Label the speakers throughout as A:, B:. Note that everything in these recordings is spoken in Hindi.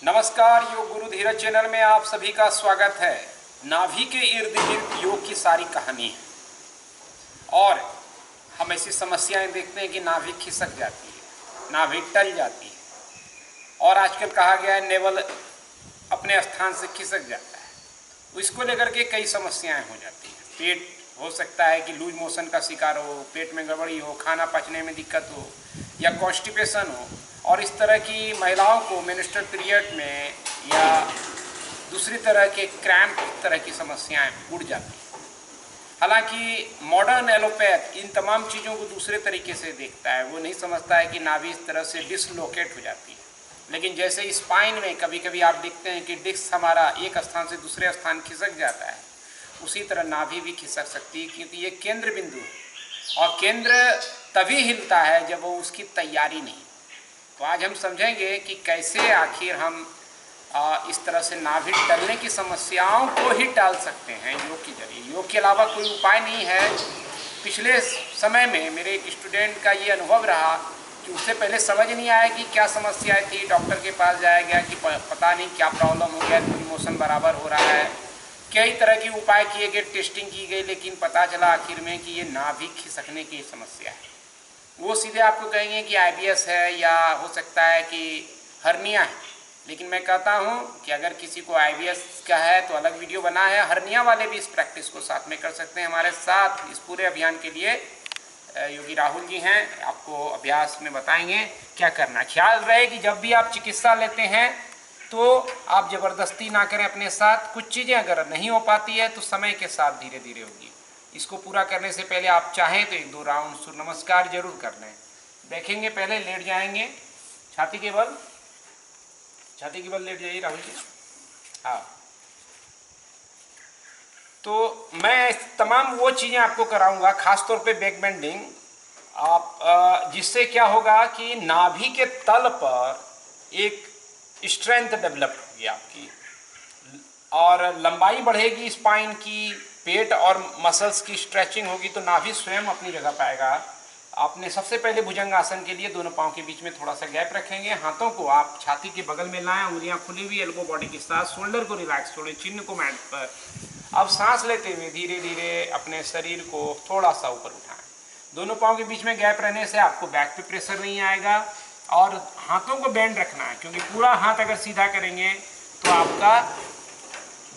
A: नमस्कार, योग गुरु धीरज चैनल में आप सभी का स्वागत है। नाभि के इर्द गिर्द योग की सारी कहानी है और हम ऐसी समस्याएं देखते हैं कि नाभि खिसक जाती है, नाभि टल जाती है और आजकल कहा गया है नेवल अपने स्थान से खिसक जाता है। इसको लेकर के कई समस्याएं हो जाती हैं। पेट हो सकता है कि लूज मोशन का शिकार हो, पेट में गड़बड़ी हो, खाना पचने में दिक्कत हो या कॉन्स्टिपेशन हो, और इस तरह की महिलाओं को मेंस्ट्रुअल पीरियड में या दूसरी तरह के क्रैम्प तरह की समस्याएं उड़ जाती हैं। हालांकि मॉडर्न एलोपैथ इन तमाम चीज़ों को दूसरे तरीके से देखता है। वो नहीं समझता है कि नाभि इस तरह से डिसलोकेट हो जाती है, लेकिन जैसे स्पाइन में कभी कभी आप देखते हैं कि डिस्क हमारा एक स्थान से दूसरे स्थान खिसक जाता है, उसी तरह नाभि भी खिसक सकती है, क्योंकि ये केंद्र बिंदु है और केंद्र तभी हिलता है जब वो उसकी तैयारी नहीं। तो आज हम समझेंगे कि कैसे आखिर हम इस तरह से नाभि टलने की समस्याओं को ही टाल सकते हैं योग के जरिए। योग के अलावा कोई उपाय नहीं है। पिछले समय में मेरे एक स्टूडेंट का ये अनुभव रहा कि उससे पहले समझ नहीं आया कि क्या समस्याएं थी। डॉक्टर के पास जाया गया कि पता नहीं क्या प्रॉब्लम हो गया, लूज मोशन बराबर हो रहा है, कई तरह के उपाय किए गए, टेस्टिंग की गई, लेकिन पता चला आखिर में कि ये नाभि खिसकने की समस्या है। वो सीधे आपको कहेंगे कि आईबीएस है या हो सकता है कि हर्निया है, लेकिन मैं कहता हूँ कि अगर किसी को आईबीएस का है तो अलग वीडियो बना है। हर्निया वाले भी इस प्रैक्टिस को साथ में कर सकते हैं। हमारे साथ इस पूरे अभियान के लिए योगी राहुल जी हैं, आपको अभ्यास में बताएंगे क्या करना। ख्याल रहे कि जब भी आप चिकित्सा लेते हैं तो आप ज़बरदस्ती ना करें अपने साथ। कुछ चीज़ें अगर नहीं हो पाती है तो समय के साथ धीरे धीरे होगी। इसको पूरा करने से पहले आप चाहें तो 1-2 राउंड सूर्य नमस्कार जरूर कर लें। देखेंगे, पहले लेट जाएंगे, छाती के बल लेट जाइए राहुल जी। हाँ, तो मैं तमाम वो चीज़ें आपको कराऊंगा, खासतौर पे बैक बेंडिंग, आप जिससे क्या होगा कि नाभि के तल पर एक स्ट्रेंथ डेवलप होगी आपकी और लंबाई बढ़ेगी स्पाइन की, पेट और मसल्स की स्ट्रेचिंग होगी तो नाभि स्वयं अपनी जगह पाएगा। आपने सबसे पहले भुजंग आसन के लिए दोनों पाँव के बीच में थोड़ा सा गैप रखेंगे। हाथों को आप छाती के बगल में लाएं, उंगलियां खुली हुई, एल्बो बॉडी के साथ, शोल्डर को रिलैक्स छोड़ें, चिन्ह को मैट पर। अब सांस लेते हुए धीरे धीरे अपने शरीर को थोड़ा सा ऊपर उठाएं। दोनों पाँव के बीच में गैप रहने से आपको बैक पे प्रेशर नहीं आएगा और हाथों को बेंड रखना है, क्योंकि पूरा हाथ अगर सीधा करेंगे तो आपका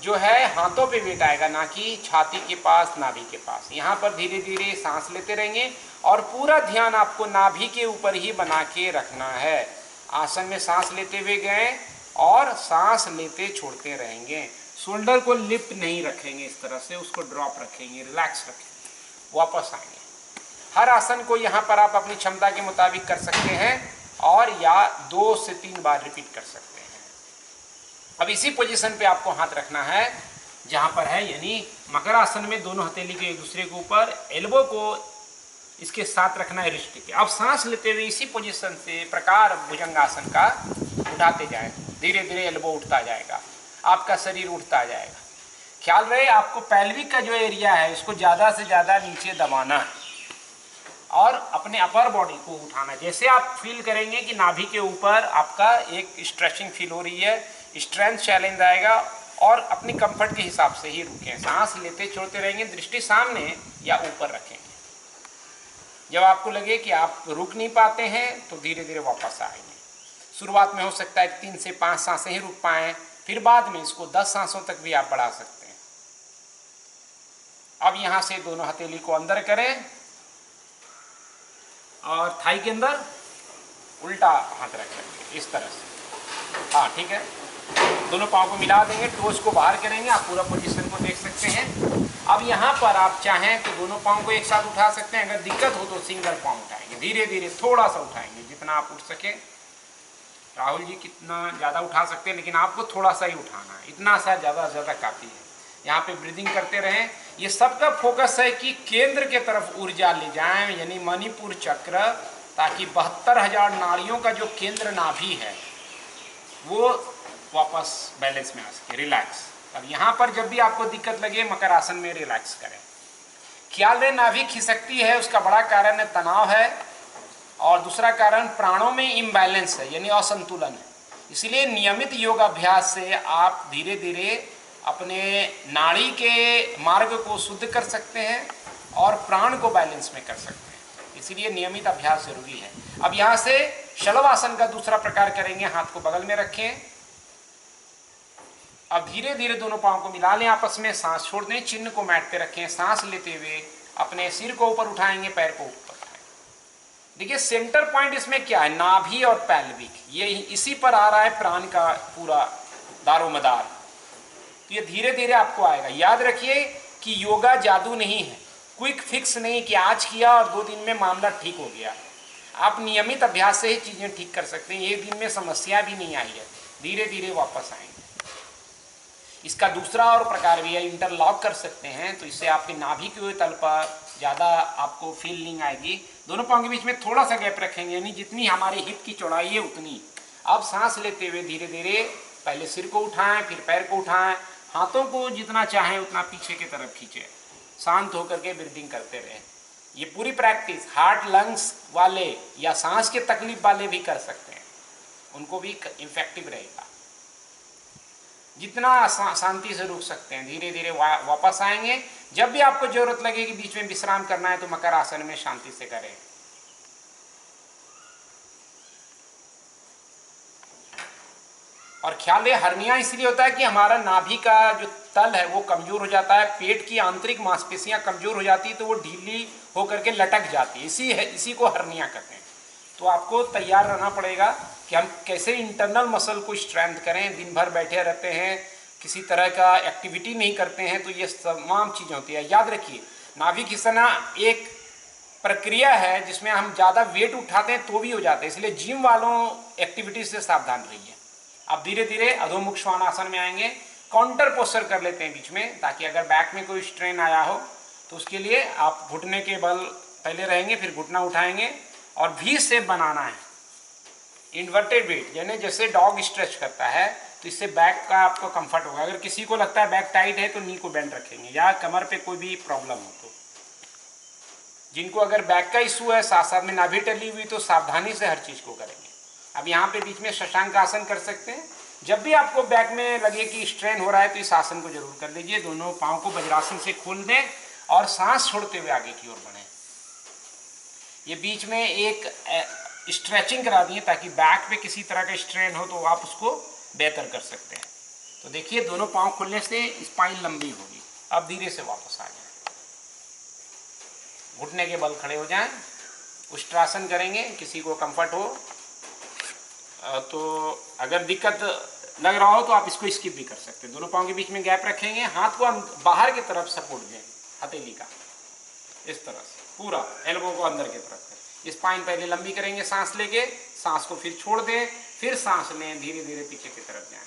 A: जो है हाथों पे वेट आएगा, ना कि छाती के पास, नाभि के पास। यहाँ पर धीरे धीरे सांस लेते रहेंगे और पूरा ध्यान आपको नाभि के ऊपर ही बना के रखना है। आसन में सांस लेते हुए गए और सांस लेते छोड़ते रहेंगे। शोल्डर को लिफ्ट नहीं रखेंगे, इस तरह से उसको ड्रॉप रखेंगे, रिलैक्स रखेंगे, वापस आएंगे। हर आसन को यहाँ पर आप अपनी क्षमता के मुताबिक कर सकते हैं और या 2 से 3 बार रिपीट कर सकते हैं। अब इसी पोजीशन पे आपको हाथ रखना है जहाँ पर है, यानी मकर आसन में दोनों हथेली के एक दूसरे के ऊपर, एल्बो को इसके साथ रखना है रिस्ट के। अब सांस लेते हुए इसी पोजीशन से प्रकार भुजंगासन का उठाते जाएं, धीरे धीरे एल्बो उठता जाएगा, आपका शरीर उठता जाएगा। ख्याल रहे आपको पैल्विक का जो एरिया है इसको ज़्यादा से ज़्यादा नीचे दबाना है और अपने अपर बॉडी को उठाना। जैसे आप फील करेंगे कि नाभि के ऊपर आपका एक स्ट्रेचिंग फील हो रही है, स्ट्रेंथ चैलेंज आएगा और अपनी कंफर्ट के हिसाब से ही रुकें। सांस लेते छोड़ते रहेंगे, दृष्टि सामने या ऊपर रखेंगे। जब आपको लगे कि आप रुक नहीं पाते हैं तो धीरे धीरे वापस आएंगे। शुरुआत में हो सकता है कि 3 से 5 सांसें ही रुक पाएँ, फिर बाद में इसको 10 सांसों तक भी आप बढ़ा सकते हैं। अब यहाँ से दोनों हथेली को अंदर करें और थाई के अंदर उल्टा हाथ रखेंगे इस तरह से। हाँ, ठीक है। दोनों पाँव को मिला देंगे, टोस को बाहर करेंगे। आप पूरा पोजीशन को देख सकते हैं। अब यहाँ पर आप चाहें तो दोनों पाँव को एक साथ उठा सकते हैं। अगर दिक्कत हो तो सिंगल पाँव उठाएंगे, धीरे धीरे थोड़ा सा उठाएंगे, जितना आप उठ सके। राहुल जी कितना ज़्यादा उठा सकते हैं, लेकिन आपको थोड़ा सा ही उठाना है, इतना सा ज़्यादा से ज़्यादा काफ़ी है। यहाँ पे ब्रीदिंग करते रहें। ये सबका फोकस है कि केंद्र के तरफ ऊर्जा ले जाएं, यानी मणिपुर चक्र, ताकि 72,000 नाड़ियों का जो केंद्र नाभि है वो वापस बैलेंस में आ सके, रिलैक्स। अब यहाँ पर जब भी आपको दिक्कत लगे मकर आसन में रिलैक्स करें। ख्याल रहे नाभि खिसकती है, उसका बड़ा कारण है तनाव है और दूसरा कारण प्राणों में इम्बैलेंस है, यानी असंतुलन है। इसलिए नियमित योग अभ्यास से आप धीरे धीरे अपने नाड़ी के मार्ग को शुद्ध कर सकते हैं और प्राण को बैलेंस में कर सकते हैं। इसलिए नियमित अभ्यास जरूरी है। अब यहाँ से शलवासन का दूसरा प्रकार करेंगे। हाथ को बगल में रखें। अब धीरे धीरे दोनों पांव को मिला लें आपस में, सांस छोड़ दें, चिन्ह को मैट पे रखें। सांस लेते हुए अपने सिर को ऊपर उठाएंगे, पैर को ऊपर उठाएंगे। देखिए सेंटर पॉइंट इसमें क्या है, नाभि और पैल्विक, ये इसी पर आ रहा है प्राण का पूरा दारोमदार। तो ये धीरे धीरे आपको आएगा। याद रखिए कि योगा जादू नहीं है, क्विक फिक्स नहीं कि आज किया और 2 दिन में मामला ठीक हो गया। आप नियमित अभ्यास से ही चीजें ठीक कर सकते हैं। 1 दिन में समस्या भी नहीं आई है, धीरे धीरे वापस आएंगे। इसका दूसरा और प्रकार भी है, इंटरलॉक कर सकते हैं, तो इससे आपके नाभि के तल पर ज़्यादा आपको फीलिंग आएगी। दोनों पाँव के बीच में थोड़ा सा गैप रखेंगे, यानी जितनी हमारी हिप की चौड़ाई है उतनी। अब सांस लेते हुए धीरे धीरे पहले सिर को उठाएं, फिर पैर को उठाएं, हाथों को जितना चाहें उतना पीछे की तरफ खींचें, शांत होकर के ब्रीदिंग करते रहें। ये पूरी प्रैक्टिस हार्ट लंग्स वाले या सांस के तकलीफ वाले भी कर सकते हैं, उनको भी इफेक्टिव रहेगा। जितना शांति से रुक सकते हैं, धीरे धीरे वापस आएंगे। जब भी आपको जरूरत लगे कि बीच में विश्राम करना है तो मकर आसन में शांति से करें। और ख्याल रहे हर्निया इसलिए होता है कि हमारा नाभि का जो तल है वो कमजोर हो जाता है, पेट की आंतरिक मांसपेशियां कमजोर हो जाती है तो वो ढीली होकर के लटक जाती है, इसी को हर्निया कहते हैं। तो आपको तैयार रहना पड़ेगा कि हम कैसे इंटरनल मसल को स्ट्रेंथ करें। दिन भर बैठे रहते हैं, किसी तरह का एक्टिविटी नहीं करते हैं, तो ये तमाम चीज़ें होती है। याद रखिए नाभि खिसना एक प्रक्रिया है जिसमें हम ज़्यादा वेट उठाते हैं तो भी हो जाते हैं, इसलिए जिम वालों एक्टिविटी से सावधान रहिए। आप धीरे धीरे अधोमुख श्वानासन में आएंगे, काउंटर पोस्चर कर लेते हैं बीच में, ताकि अगर बैक में कोई स्ट्रेन आया हो तो उसके लिए आप घुटने के बल पहले रहेंगे, फिर घुटना उठाएंगे और वी शेप बनाना है, इन्वर्टेड वेट, यानी जैसे डॉग स्ट्रेच करता है, तो इससे बैक का आपको कंफर्ट होगा। अगर किसी को लगता है बैक टाइट है तो नी को बेंड रखेंगे, या कमर पे कोई भी प्रॉब्लम हो तो। जिनको अगर बैक का इशू है, साथ साथ में नाभि टली हुई, तो सावधानी से हर चीज को करेंगे। अब यहाँ पे बीच में शशांक आसन कर सकते हैं। जब भी आपको बैक में लगे कि स्ट्रेन हो रहा है तो इस आसन को जरूर कर लीजिए। दोनों पाँव को वज्रासन से खोल दें और सांस छोड़ते हुए आगे की ओर बढ़ें। ये बीच में एक स्ट्रेचिंग करा दिए ताकि बैक पे किसी तरह का स्ट्रेन हो तो आप उसको बेहतर कर सकते हैं। तो देखिए दोनों पाँव खुलने से स्पाइन लंबी होगी। अब धीरे से वापस आ जाए, घुटने के बल खड़े हो जाएं, उष्ट्रासन करेंगे। किसी को कंफर्ट हो तो अगर दिक्कत लग रहा हो तो आप इसको स्किप भी कर सकते हैं। दोनों पाँव के बीच में गैप रखेंगे, हाथ को बाहर की तरफ सपोर्ट दें, हथेली का इस तरह से पूरा एल्बो को अंदर की तरफ करें। स्पाइन पहले लंबी करेंगे सांस लेके, सांस को फिर छोड़ दें, फिर सांस लें, धीरे धीरे पीछे की तरफ जाएं।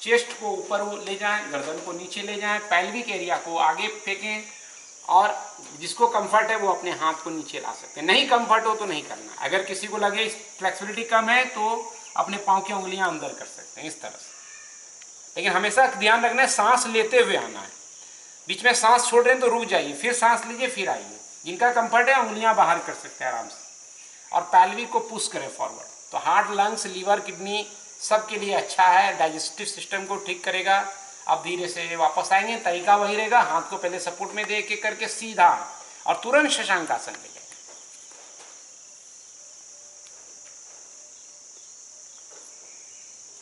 A: चेस्ट को ऊपर ले जाएं, गर्दन को नीचे ले जाएं, पैल्विक एरिया को आगे फेंकें, और जिसको कंफर्ट है वो अपने हाथ को नीचे ला सकते हैं। नहीं कंफर्ट हो तो नहीं करना। अगर किसी को लगे फ्लेक्सिबिलिटी कम है तो अपने पाँव की उंगलियां अंदर कर सकते हैं इस तरह से। लेकिन हमेशा ध्यान रखना है सांस लेते हुए आना है। बीच में सांस छोड़ रहे हैं तो रुक जाइए, फिर सांस लीजिए, फिर आइए। जिनका कंफर्ट है उंगलियां बाहर कर सकते हैं आराम से, और पैल्विक को पुश करें फॉरवर्ड। तो हार्ट, लंग्स, लीवर, किडनी सबके लिए अच्छा है, डाइजेस्टिव सिस्टम को ठीक करेगा। अब धीरे से वापस आएंगे, तरीका वही रहेगा, हाथ को पहले सपोर्ट में दे के करके सीधा और तुरंत शशांक आसन में जाएंगे।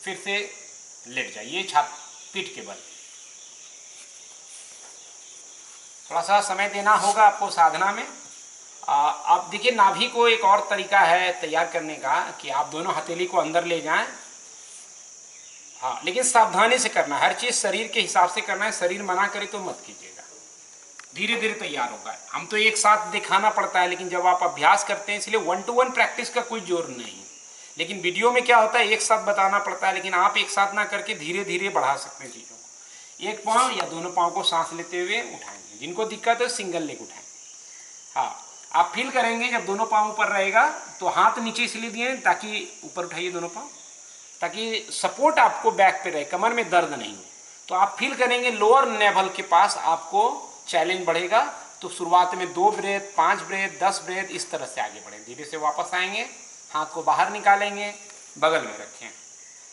A: फिर से लेट जाइए छाती पीठ के बल। थोड़ा सा समय देना होगा आपको साधना में। आप देखिए नाभि को एक और तरीका है तैयार करने का कि आप दोनों हथेली को अंदर ले जाएं। हाँ, लेकिन सावधानी से करना, हर चीज शरीर के हिसाब से करना है। शरीर मना करे तो मत कीजिएगा, धीरे धीरे तैयार होगा। हम तो एक साथ दिखाना पड़ता है, लेकिन जब आप अभ्यास करते हैं, इसलिए 1 to 1 प्रैक्टिस का कोई जोर नहीं। लेकिन वीडियो में क्या होता है, एक साथ बताना पड़ता है, लेकिन आप एक साथ ना करके धीरे धीरे बढ़ा सकते हैं चीज़ों को। एक पाँव या दोनों पाँव को सांस लेते हुए उठाएंगे। जिनको दिक्कत है सिंगल लेग उठाएंगे। हाँ, आप फील करेंगे जब दोनों पाँव ऊपर रहेगा तो हाथ नीचे इसलिए दिए ताकि ऊपर उठाइए दोनों पाँव, ताकि सपोर्ट आपको बैक पे रहे, कमर में दर्द नहीं हो। तो आप फील करेंगे लोअर नेवल के पास आपको चैलेंज बढ़ेगा। तो शुरुआत में 2 ब्रेथ, 5 ब्रेथ, 10 ब्रेथ, इस तरह से आगे बढ़ें। धीरे से वापस आएंगे, हाथ को बाहर निकालेंगे, बगल में रखें।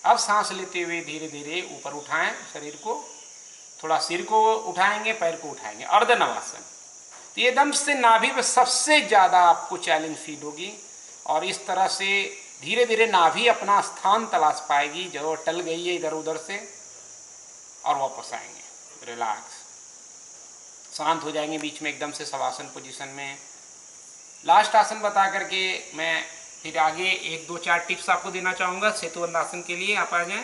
A: अब सांस लेते हुए धीरे धीरे ऊपर उठाएं शरीर को, थोड़ा सिर को उठाएंगे, पैर को उठाएंगे, अर्ध नवासन। तो एकदम से नाभि में सबसे ज़्यादा आपको चैलेंज फील होगी और इस तरह से धीरे धीरे नाभि अपना स्थान तलाश पाएगी, जो टल गई है इधर उधर से, और वापस आएंगे, रिलैक्स, शांत हो जाएंगे बीच में एकदम से शवासन पोजीशन में। लास्ट आसन बता करके मैं फिर आगे 1 2 4 टिप्स आपको देना चाहूँगा सेतुबंध आसन के लिए। आप आ जाएं।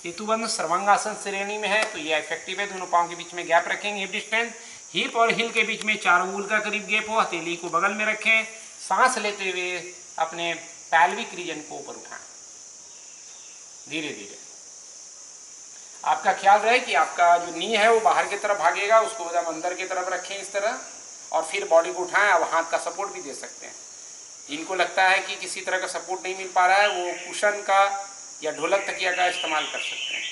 A: सेतुबंध सर्वांगासन श्रेणी में है, तो ये इफेक्टिव है। दोनों पाँव के बीच में गैप रखेंगे, हिप डिस्टेंस, हिप और हिल के बीच में 4 अंगुल का करीब गैप हो, हथेली को बगल में रखें, सांस लेते हुए अपने पैल्विक रीजन को ऊपर उठाएं धीरे धीरे। आपका ख्याल रहे कि आपका जो नी है वो बाहर की तरफ भागेगा, उसको एकदम अंदर की तरफ रखें इस तरह, और फिर बॉडी को उठाएं। अब हाथ का सपोर्ट भी दे सकते हैं। जिनको लगता है कि किसी तरह का सपोर्ट नहीं मिल पा रहा है, वो कुशन का या ढोलक तकिया का इस्तेमाल कर सकते हैं।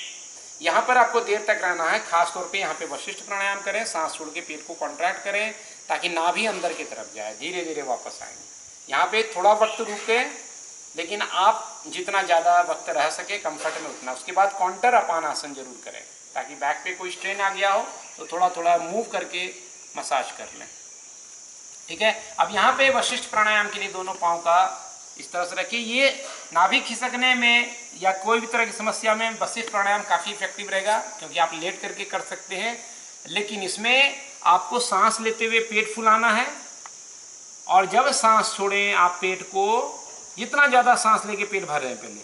A: यहाँ पर आपको देर तक रहना है। खास तौर पे यहाँ पे वशिष्ठ प्राणायाम करें, सांस छोड़ के पेट को कॉन्ट्रैक्ट करें ताकि नाभि अंदर की तरफ जाए, धीरे धीरे वापस आएंगे। यहाँ पे थोड़ा वक्त रुके, लेकिन आप जितना ज़्यादा वक्त रह सके कंफर्ट में उतना। उसके बाद काउंटर अपान आसन जरूर करें ताकि बैक पे कोई स्ट्रेन आ गया हो तो थोड़ा थोड़ा मूव करके मसाज कर लें, ठीक है। अब यहाँ पे वशिष्ठ प्राणायाम के लिए दोनों पाँव का इस तरह से रखिए। ये नाभि खिसकने में या कोई भी तरह की समस्या में वशिष्ठ प्राणायाम काफ़ी इफेक्टिव रहेगा, क्योंकि आप लेट करके कर सकते हैं, लेकिन इसमें आपको सांस लेते हुए पेट फुलाना है, और जब सांस छोड़ें आप पेट को, जितना ज़्यादा सांस लेके पेट भर रहे हैं पहले,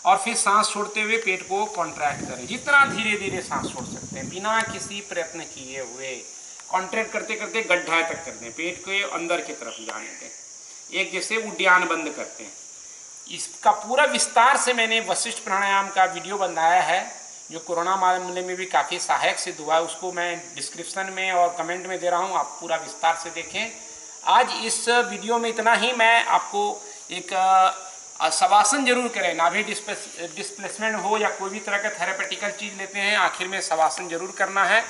A: और फिर सांस छोड़ते हुए पेट को कॉन्ट्रैक्ट करें, जितना धीरे धीरे सांस छोड़ सकते हैं बिना किसी प्रयत्न किए हुए। कॉन्ट्रैक्ट करते करते गड्ढा तक कर दें, पेट के अंदर की तरफ जाने दें, एक जैसे उद्यान बंद करते हैं। इसका पूरा विस्तार से मैंने वशिष्ठ प्राणायाम का वीडियो बनाया है, जो कोरोना मामले में भी काफ़ी सहायक सिद्ध हुआ है। उसको मैं डिस्क्रिप्शन में और कमेंट में दे रहा हूँ, आप पूरा विस्तार से देखें। आज इस वीडियो में इतना ही। मैं आपको एक शवासन जरूर करें, नाभि डिस्प्लेसमेंट हो या कोई भी तरह का थेरेपेटिकल चीज़ लेते हैं, आखिर में शवासन जरूर करना है।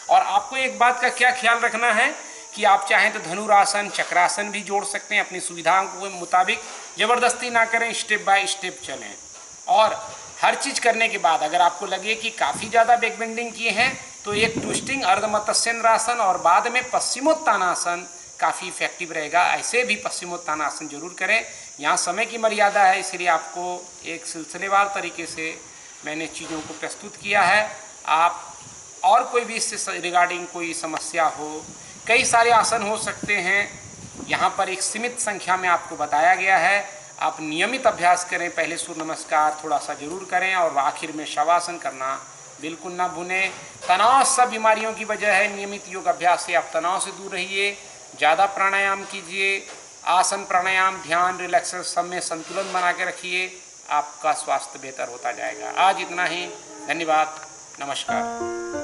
A: और आपको एक बात का क्या ख्याल रखना है कि आप चाहें तो धनुरासन, चक्रासन भी जोड़ सकते हैं अपनी सुविधा के मुताबिक। ज़बरदस्ती ना करें, स्टेप बाय स्टेप चलें। और हर चीज़ करने के बाद अगर आपको लगे कि काफ़ी ज़्यादा बैक बेंडिंग किए हैं तो एक ट्विस्टिंग अर्धमत्स्येंद्रासन और बाद में पश्चिमोत्तानासन काफ़ी इफेक्टिव रहेगा। ऐसे भी पश्चिमोत्तानासन जरूर करें। यहाँ समय की मर्यादा है, इसलिए आपको एक सिलसिलेवार तरीके से मैंने चीज़ों को प्रस्तुत किया है। आप और कोई भी इससे रिगार्डिंग कोई समस्या हो, कई सारे आसन हो सकते हैं, यहाँ पर एक सीमित संख्या में आपको बताया गया है। आप नियमित अभ्यास करें, पहले सूर्य नमस्कार थोड़ा सा जरूर करें और आखिर में शवासन करना बिल्कुल ना भूलें। तनाव सब बीमारियों की वजह है। नियमित योग अभ्यास से आप तनाव से दूर रहिए, ज़्यादा प्राणायाम कीजिए, आसन प्राणायाम ध्यान रिलैक्सेशन सब में संतुलन बना के रखिए, आपका स्वास्थ्य बेहतर होता जाएगा। आज इतना ही, धन्यवाद, नमस्कार।